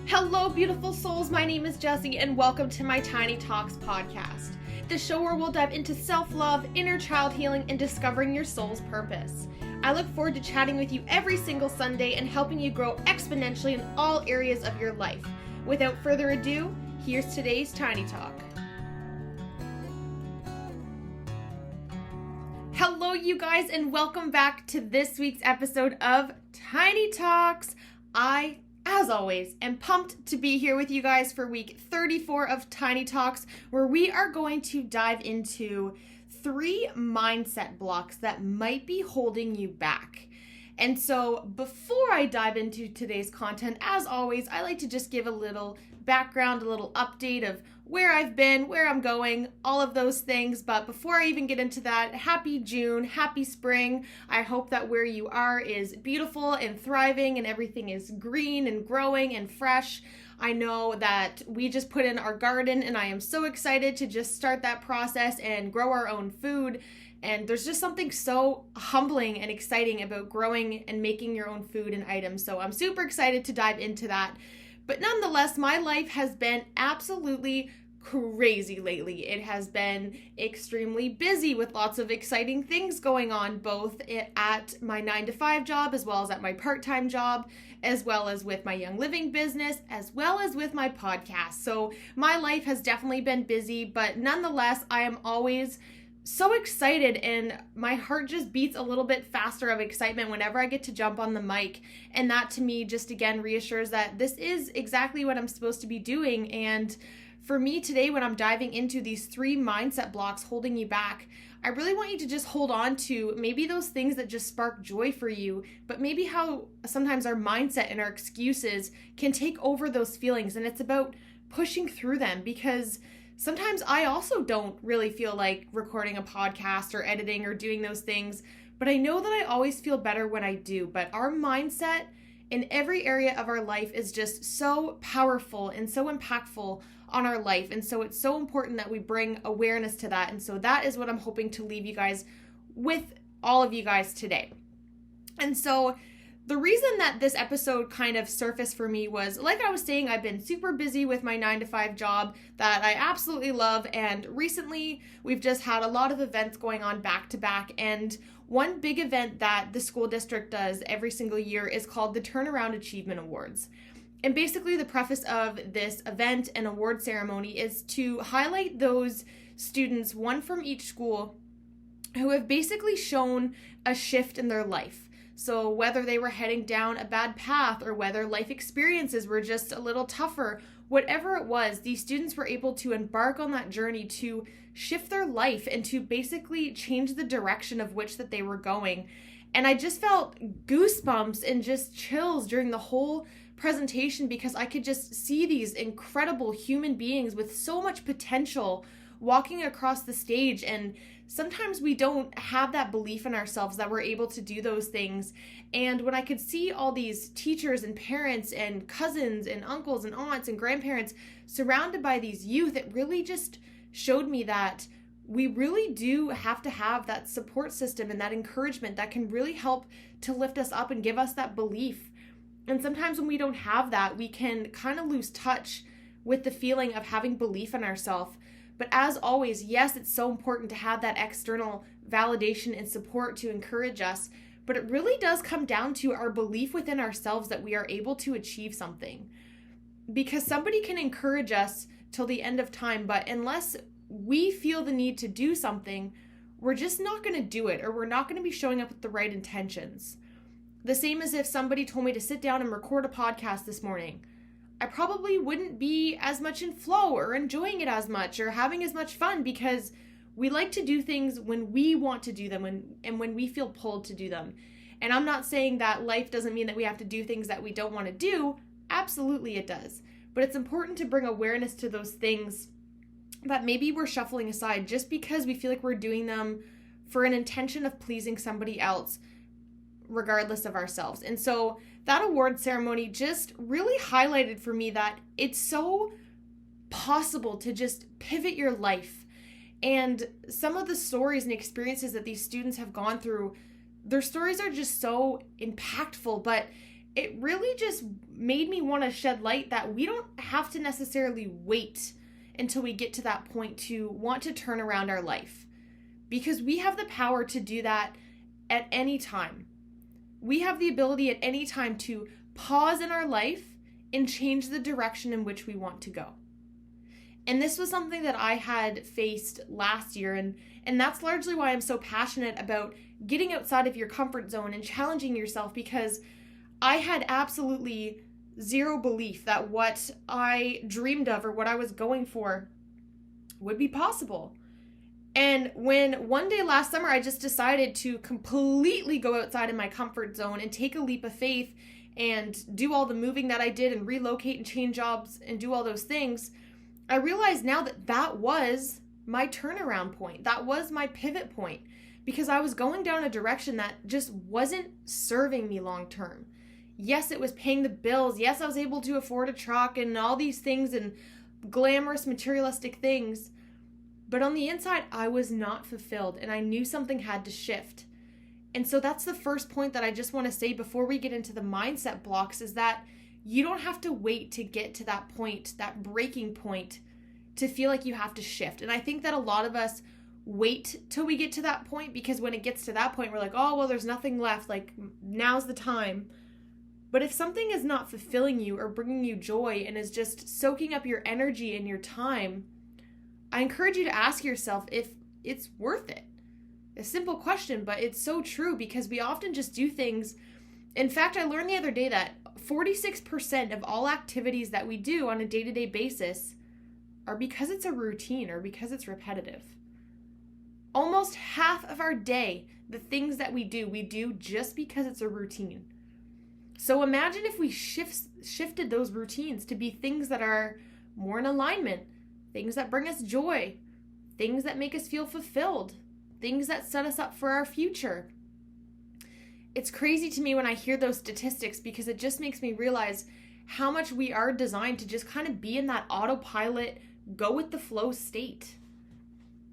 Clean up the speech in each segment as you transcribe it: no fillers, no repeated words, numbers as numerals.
Hello, beautiful souls. My name is Jessie, and welcome to my Tiny Talks podcast, the show where we'll dive into self-love, inner child healing, and discovering your soul's purpose. I look forward to chatting with you every single Sunday and helping you grow exponentially in all areas of your life. Without further ado, here's today's Tiny Talk. Hello, you guys, and welcome back to this week's episode of Tiny Talks. As always, am pumped to be here with you guys for week 34 of Tiny Talks, where we are going to dive into 3 mindset blocks that might be holding you back. And so before I dive into today's content, as always, I like to just give a little background, a little update of where I've been, where I'm going, all of those things. But before I even get into that, happy June, happy spring. I hope that where you are is beautiful and thriving and everything is green and growing and fresh. I know that we just put in our garden and I am so excited to just start that process and grow our own food. And there's just something so humbling and exciting about growing and making your own food and items. So I'm super excited to dive into that. But nonetheless, my life has been absolutely crazy lately. It has been extremely busy with lots of exciting things going on, both at my 9-to-5 job, as well as at my part-time job, as well as with my Young Living business, as well as with my podcast. So my life has definitely been busy, but nonetheless, I am always so excited and my heart just beats a little bit faster of excitement whenever I get to jump on the mic. And that to me just again reassures that this is exactly what I'm supposed to be doing. And for me today, when I'm diving into these 3 mindset blocks holding you back, I really want you to just hold on to maybe those things that just spark joy for you, but maybe how sometimes our mindset and our excuses can take over those feelings. And it's about pushing through them, because sometimes I also don't really feel like recording a podcast or editing or doing those things, but I know that I always feel better when I do. But our mindset in every area of our life is just so powerful and so impactful on our life. And so it's so important that we bring awareness to that. And so that is what I'm hoping to leave you guys with, all of you guys today. And so the reason that this episode kind of surfaced for me was, like I was saying, I've been super busy with my 9-to-5 job that I absolutely love. And recently we've just had a lot of events going on back to back. And one big event that the school district does every single year is called the Turnaround Achievement Awards. And basically the preface of this event and award ceremony is to highlight those students, one from each school, who have basically shown a shift in their life. So whether they were heading down a bad path or whether life experiences were just a little tougher, whatever it was, these students were able to embark on that journey to shift their life and to basically change the direction of which that they were going. And I just felt goosebumps and just chills during the whole presentation, because I could just see these incredible human beings with so much potential walking across the stage. And sometimes we don't have that belief in ourselves that we're able to do those things. And when I could see all these teachers and parents and cousins and uncles and aunts and grandparents surrounded by these youth, it really just showed me that we really do have to have that support system and that encouragement that can really help to lift us up and give us that belief. And sometimes when we don't have that, we can kind of lose touch with the feeling of having belief in ourselves. But as always, yes, it's so important to have that external validation and support to encourage us, but it really does come down to our belief within ourselves that we are able to achieve something. Because somebody can encourage us till the end of time, but unless we feel the need to do something, we're just not going to do it, or we're not going to be showing up with the right intentions. The same as if somebody told me to sit down and record a podcast this morning. I probably wouldn't be as much in flow or enjoying it as much or having as much fun, because we like to do things when we want to do them and when we feel pulled to do them. And I'm not saying that life doesn't mean that we have to do things that we don't want to do. Absolutely it does. But it's important to bring awareness to those things that maybe we're shuffling aside just because we feel like we're doing them for an intention of pleasing somebody else, regardless of ourselves. And so that award ceremony just really highlighted for me that it's so possible to just pivot your life. And some of the stories and experiences that these students have gone through, their stories are just so impactful, but it really just made me want to shed light that we don't have to necessarily wait until we get to that point to want to turn around our life, because we have the power to do that at any time. We have the ability at any time to pause in our life and change the direction in which we want to go. And this was something that I had faced last year, and that's largely why I'm so passionate about getting outside of your comfort zone and challenging yourself, because I had absolutely zero belief that what I dreamed of or what I was going for would be possible. And when one day last summer I just decided to completely go outside of my comfort zone and take a leap of faith and do all the moving that I did and relocate and change jobs and do all those things, I realize now that that was my turnaround point. That was my pivot point, because I was going down a direction that just wasn't serving me long term. Yes, it was paying the bills. Yes, I was able to afford a truck and all these things and glamorous materialistic things. But on the inside, I was not fulfilled, and I knew something had to shift. And so that's the first point that I just want to say before we get into the mindset blocks, is that you don't have to wait to get to that point, that breaking point, to feel like you have to shift. And I think that a lot of us wait till we get to that point, because when it gets to that point, we're like, oh, well, there's nothing left. Like, now's the time. But if something is not fulfilling you or bringing you joy and is just soaking up your energy and your time, I encourage you to ask yourself if it's worth it. A simple question, but it's so true, because we often just do things. In fact, I learned the other day that 46% of all activities that we do on a day-to-day basis are because it's a routine or because it's repetitive. Almost half of our day, the things that we do just because it's a routine. So imagine if we shifted those routines to be things that are more in alignment, things that bring us joy, things that make us feel fulfilled, things that set us up for our future. It's crazy to me when I hear those statistics, because it just makes me realize how much we are designed to just kind of be in that autopilot, go with the flow state.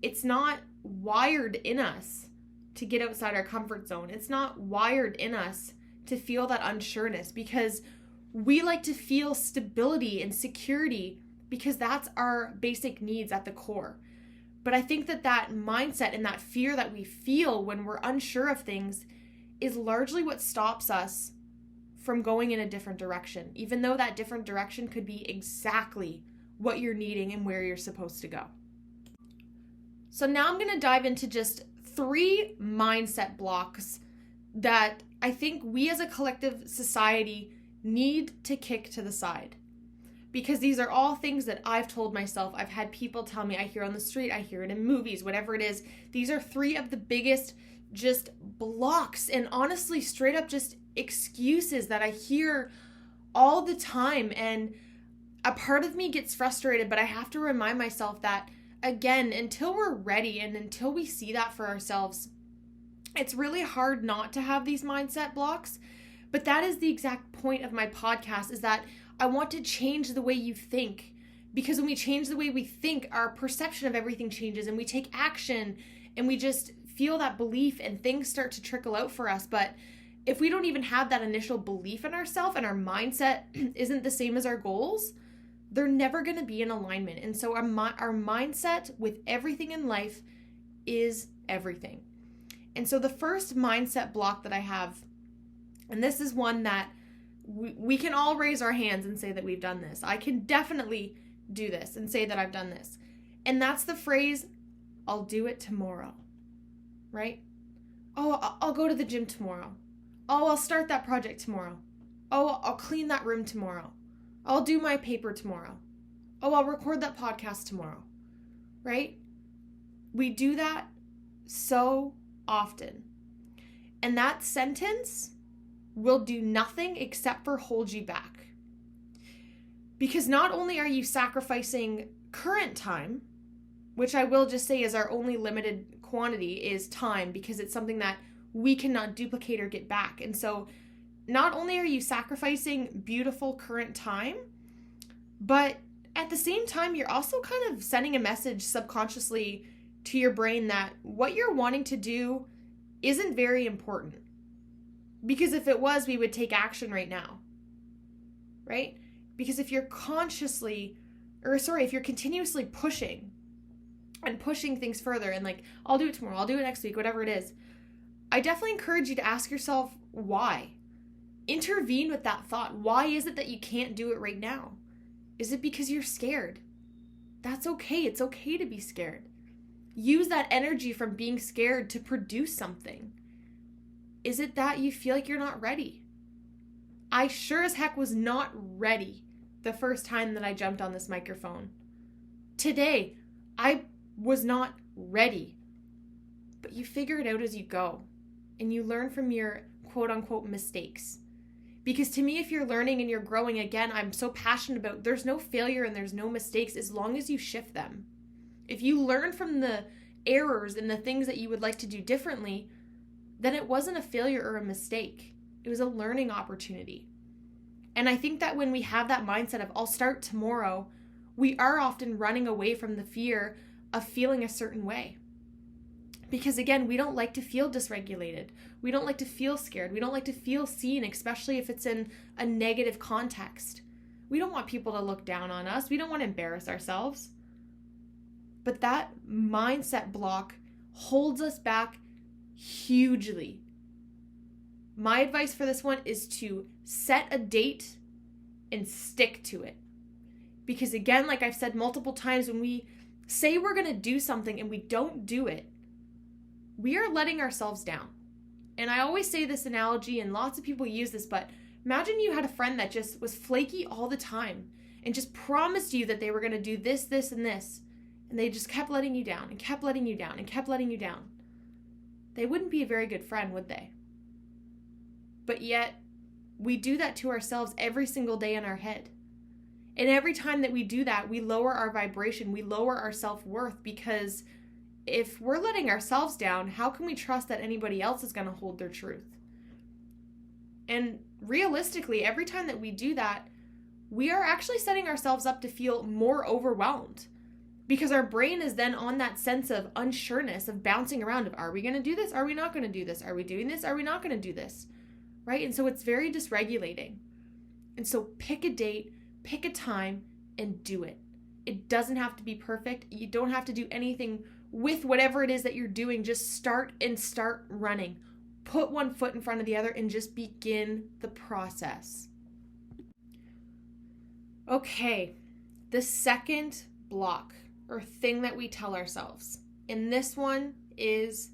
It's not wired in us to get outside our comfort zone. It's not wired in us to feel that unsureness, because we like to feel stability and security, because that's our basic needs at the core. But I think that mindset and that fear that we feel when we're unsure of things is largely what stops us from going in a different direction, even though that different direction could be exactly what you're needing and where you're supposed to go. So now I'm going to dive into just 3 mindset blocks that I think we as a collective society need to kick to the side. Because these are all things that I've told myself. I've had people tell me, I hear on the street, I hear it in movies, whatever it is. These are 3 of the biggest just blocks and honestly straight up just excuses that I hear all the time. And a part of me gets frustrated, but I have to remind myself that, again, until we're ready and until we see that for ourselves, it's really hard not to have these mindset blocks. But that is the exact point of my podcast, is that I want to change the way you think. Because when we change the way we think, our perception of everything changes, and we take action, and we just feel that belief, and things start to trickle out for us. But if we don't even have that initial belief in ourselves, and our mindset isn't the same as our goals, they're never going to be in alignment. And so our mindset with everything in life is everything. And so the first mindset block that I have, and this is one that we can all raise our hands and say that we've done this. I can definitely do this and say that I've done this. And that's the phrase, I'll do it tomorrow, right? Oh, I'll go to the gym tomorrow. Oh, I'll start that project tomorrow. Oh, I'll clean that room tomorrow. I'll do my paper tomorrow. Oh, I'll record that podcast tomorrow, right? We do that so often. And that sentence will do nothing except for hold you back. Because not only are you sacrificing current time, which I will just say is our only limited quantity is time, because it's something that we cannot duplicate or get back. And so not only are you sacrificing beautiful current time, but at the same time, you're also kind of sending a message subconsciously to your brain that what you're wanting to do isn't very important. Because if it was, we would take action right now, right? Because if you're if you're continuously pushing and pushing things further and like, I'll do it tomorrow, I'll do it next week, whatever it is, I definitely encourage you to ask yourself why. Intervene with that thought. Why is it that you can't do it right now? Is it because you're scared? That's okay. It's okay to be scared. Use that energy from being scared to produce something. Is it that you feel like you're not ready? I sure as heck was not ready the first time that I jumped on this microphone. Today, I was not ready. But you figure it out as you go. And you learn from your quote-unquote mistakes. Because to me, if you're learning and you're growing, again, I'm so passionate about there's no failure and there's no mistakes as long as you shift them. If you learn from the errors and the things that you would like to do differently, then it wasn't a failure or a mistake. It was a learning opportunity. And I think that when we have that mindset of I'll start tomorrow, we are often running away from the fear of feeling a certain way. Because again, we don't like to feel dysregulated. We don't like to feel scared. We don't like to feel seen, especially if it's in a negative context. We don't want people to look down on us. We don't want to embarrass ourselves. But that mindset block holds us back hugely. My advice for this one is to set a date and stick to it. Because again, like I've said multiple times, when we say we're going to do something and we don't do it, we are letting ourselves down. And I always say this analogy, and lots of people use this, but imagine you had a friend that just was flaky all the time and just promised you that they were going to do this, this, and this. And they just kept letting you down and kept letting you down and kept letting you down. They wouldn't be a very good friend, would they? But yet, we do that to ourselves every single day in our head. And every time that we do that, we lower our vibration, we lower our self-worth, because if we're letting ourselves down, how can we trust that anybody else is going to hold their truth? And realistically, every time that we do that, we are actually setting ourselves up to feel more overwhelmed, because our brain is then on that sense of unsureness, of bouncing around of, are we going to do this? Are we not going to do this? Are we doing this? Are we not going to do this? Right? And so it's very dysregulating. And so pick a date, pick a time, and do it. It doesn't have to be perfect. You don't have to do anything with whatever it is that you're doing. Just start running. Put one foot in front of the other and just begin the process. Okay, the second block or thing that we tell ourselves, and this one is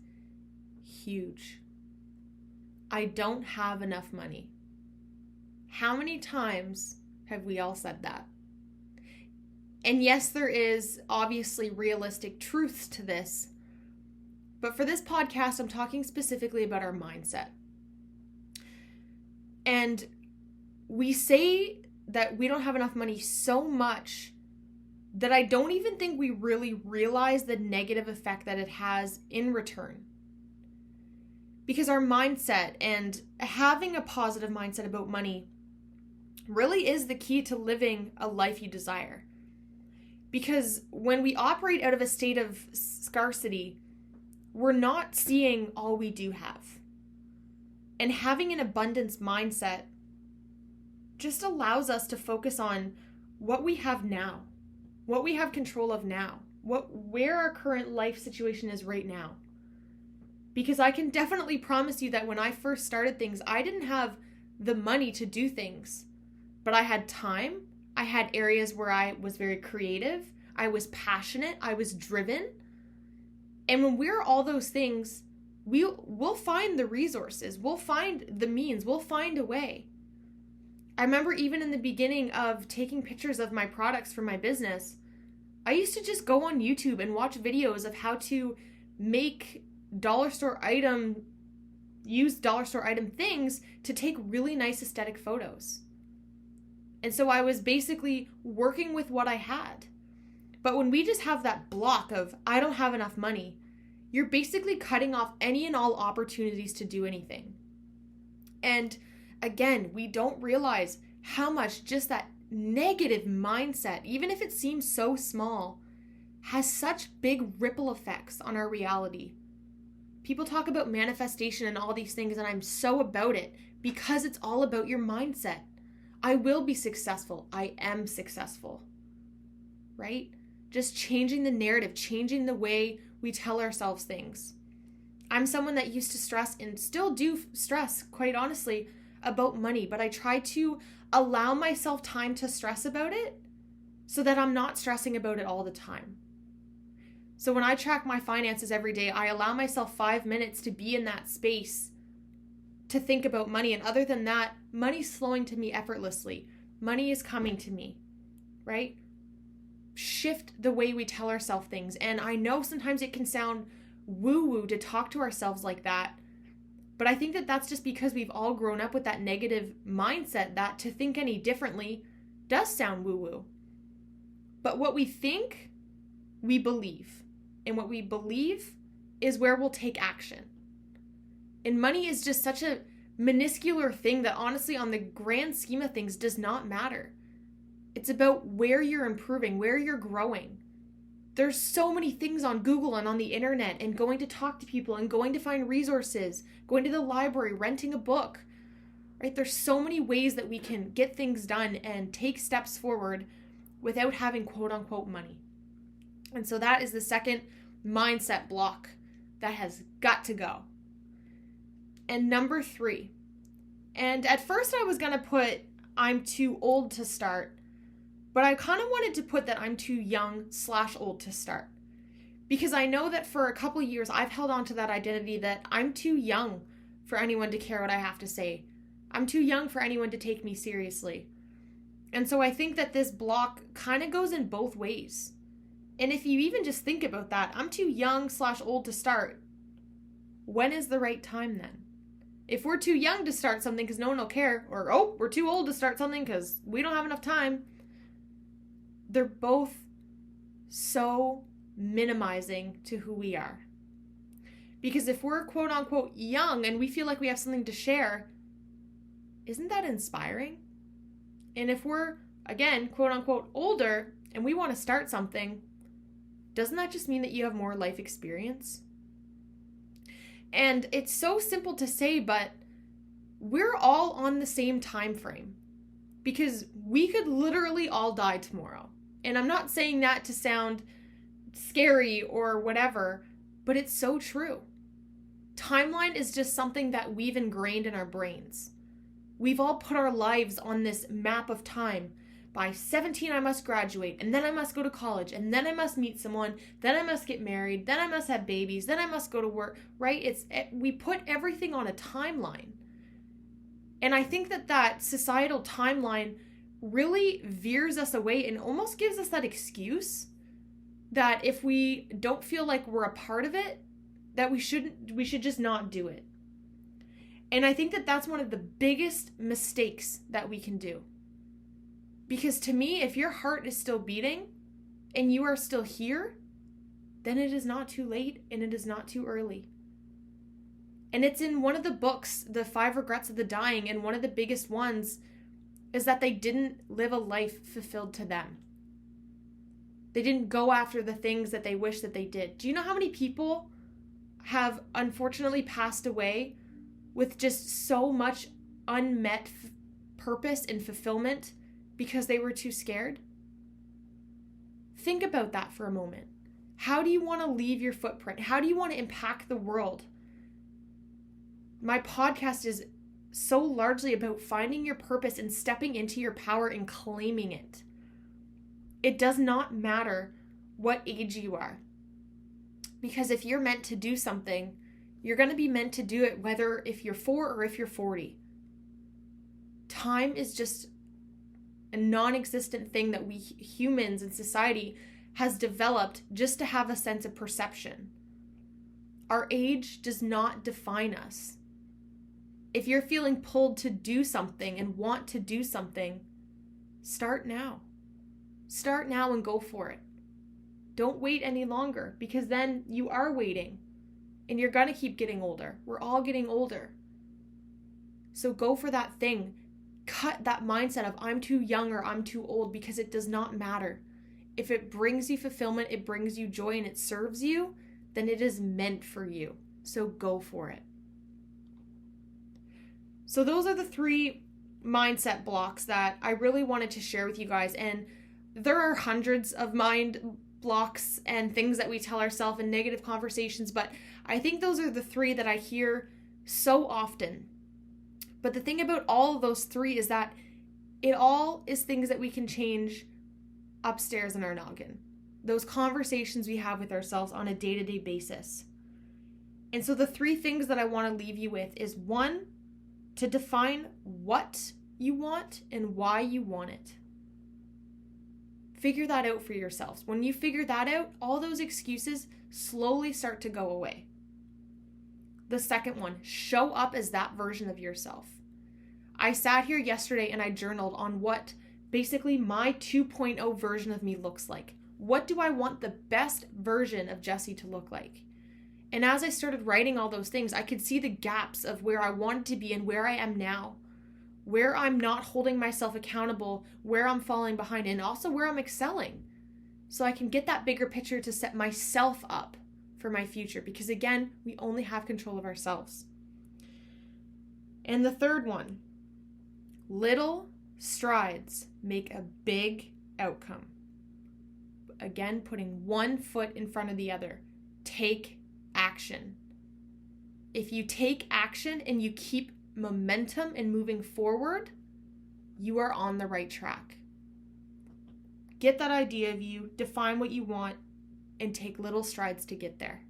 huge. I don't have enough money. How many times have we all said that? And yes, there is obviously realistic truths to this, but for this podcast, I'm talking specifically about our mindset. And we say that we don't have enough money so much that I don't even think we really realize the negative effect that it has in return. Because our mindset and having a positive mindset about money really is the key to living a life you desire. Because when we operate out of a state of scarcity, we're not seeing all we do have. And having an abundance mindset just allows us to focus on what we have now, what we have control of now, where our current life situation is right now. Because I can definitely promise you that when I first started things, I didn't have the money to do things, but I had time. I had areas where I was very creative. I was passionate. I was driven. And when we're all those things, we'll find the resources. We'll find the means. We'll find a way. I remember even in the beginning of taking pictures of my products for my business, I used to just go on YouTube and watch videos of how to make use dollar store item things to take really nice aesthetic photos. And so I was basically working with what I had. But when we just have that block of, I don't have enough money, you're basically cutting off any and all opportunities to do anything. And again, we don't realize how much just that negative mindset, even if it seems so small, has such big ripple effects on our reality. People talk about manifestation and all these things, and I'm so about it because it's all about your mindset. I will be successful. I am successful, right? Just changing the narrative, changing the way we tell ourselves things. I'm someone that used to stress and still do stress, quite honestly, about money, but I try to allow myself time to stress about it so that I'm not stressing about it all the time. So when I track my finances every day, I allow myself 5 minutes to be in that space to think about money. And other than that, money's flowing to me effortlessly. Money is coming to me, right? Shift the way we tell ourselves things. And I know sometimes it can sound woo-woo to talk to ourselves like that, but I think that that's just because we've all grown up with that negative mindset that to think any differently does sound woo-woo. But what we think, we believe. And what we believe is where we'll take action. And money is just such a minuscule thing that honestly, on the grand scheme of things, does not matter. It's about where you're improving, where you're growing. There's so many things on Google and on the internet, and going to talk to people and going to find resources, going to the library, renting a book, right? There's so many ways that we can get things done and take steps forward without having quote unquote money. And so that is the second mindset block that has got to go. And number 3, and at first I was going to put I'm too old to start, but I kind of wanted to put that I'm too young/old to start. Because I know that for a couple years I've held on to that identity that I'm too young for anyone to care what I have to say. I'm too young for anyone to take me seriously. And so I think that this block kind of goes in both ways. And if you even just think about that, I'm too young/old to start. When is the right time then? If we're too young to start something because no one will care, or we're too old to start something because we don't have enough time, they're both so minimizing to who we are. Because if we're quote unquote young and we feel like we have something to share, isn't that inspiring? And if we're, again, quote unquote older and we want to start something, doesn't that just mean that you have more life experience? And it's so simple to say, but we're all on the same time frame because we could literally all die tomorrow. And I'm not saying that to sound scary or whatever, but it's so true. Timeline is just something that we've ingrained in our brains. We've all put our lives on this map of time. By 17, I must graduate, and then I must go to college, and then I must meet someone, then I must get married, then I must have babies, then I must go to work, right? We put everything on a timeline. And I think that societal timeline really veers us away and almost gives us that excuse that if we don't feel like we're a part of it, that we should just not do it. And I think that that's one of the biggest mistakes that we can do. Because to me, if your heart is still beating and you are still here, then it is not too late and it is not too early. And it's in one of the books, The 5 Regrets of the Dying, and one of the biggest ones is that they didn't live a life fulfilled to them. They didn't go after the things that they wish that they did. Do you know how many people have unfortunately passed away with just so much unmet purpose and fulfillment because they were too scared? Think about that for a moment. How do you want to leave your footprint? How do you want to impact the world? My podcast is so largely about finding your purpose and stepping into your power and claiming it. It does not matter what age you are. Because if you're meant to do something, you're going to be meant to do it whether if you're 4 or if you're 40. Time is just a non-existent thing that we humans and society has developed just to have a sense of perception. Our age does not define us. If you're feeling pulled to do something and want to do something, start now. Start now and go for it. Don't wait any longer, because then you are waiting and you're going to keep getting older. We're all getting older. So go for that thing. Cut that mindset of I'm too young or I'm too old, because it does not matter. If it brings you fulfillment, it brings you joy, and it serves you, then it is meant for you. So go for it. So those are the 3 mindset blocks that I really wanted to share with you guys. And there are hundreds of mind blocks and things that we tell ourselves in negative conversations, but I think those are the 3 that I hear so often. But the thing about all of those 3 is that it all is things that we can change upstairs in our noggin. Those conversations we have with ourselves on a day-to-day basis. And so the 3 things that I want to leave you with is 1, to define what you want and why you want it. Figure that out for yourselves. When you figure that out, all those excuses slowly start to go away. The second one, show up as that version of yourself. I sat here yesterday and I journaled on what basically my 2.0 version of me looks like. What do I want the best version of Jessie to look like? And as I started writing all those things, I could see the gaps of where I wanted to be and where I am now. Where I'm not holding myself accountable, where I'm falling behind, and also where I'm excelling. So I can get that bigger picture to set myself up for my future. Because again, we only have control of ourselves. And the third one, little strides make a big outcome. Again, putting one foot in front of the other. Take action. If you take action and you keep momentum and moving forward, you are on the right track. Get that idea of you, define what you want, and take little strides to get there.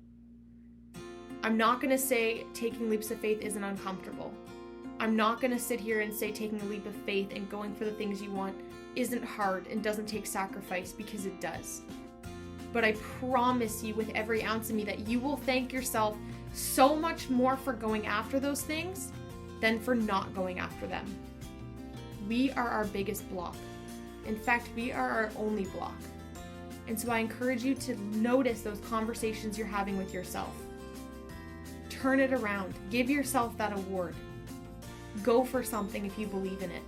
I'm not going to say taking leaps of faith isn't uncomfortable. I'm not going to sit here and say taking a leap of faith and going for the things you want isn't hard and doesn't take sacrifice, because it does. But I promise you with every ounce of me that you will thank yourself so much more for going after those things than for not going after them. We are our biggest block. In fact, we are our only block. And so I encourage you to notice those conversations you're having with yourself. Turn it around. Give yourself that award. Go for something if you believe in it.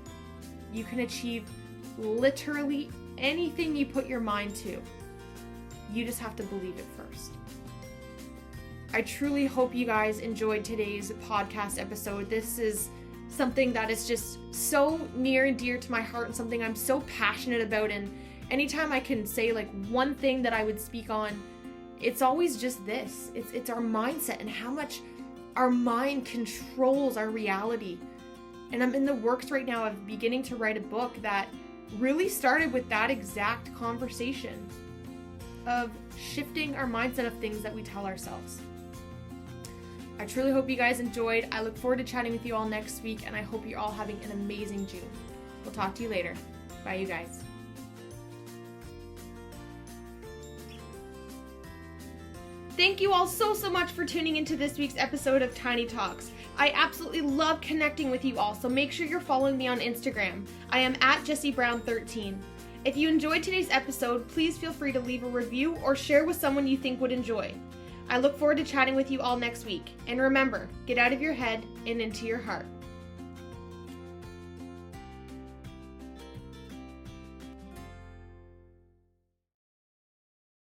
You can achieve literally anything you put your mind to. You just have to believe it first. I truly hope you guys enjoyed today's podcast episode. This is something that is just so near and dear to my heart and something I'm so passionate about. And anytime I can say like one thing that I would speak on, it's always just this. It's our mindset and how much our mind controls our reality. And I'm in the works right now of beginning to write a book that really started with that exact conversation of shifting our mindset of things that we tell ourselves. I truly hope you guys enjoyed. I look forward to chatting with you all next week, and I hope you're all having an amazing June. We'll talk to you later. Bye, you guys. Thank you all so much for tuning into this week's episode of Tiny Talks. I absolutely love connecting with you all, so make sure you're following me on Instagram. I am at JessieBrown13. If you enjoyed today's episode, please feel free to leave a review or share with someone you think would enjoy. I look forward to chatting with you all next week. And remember, get out of your head and into your heart.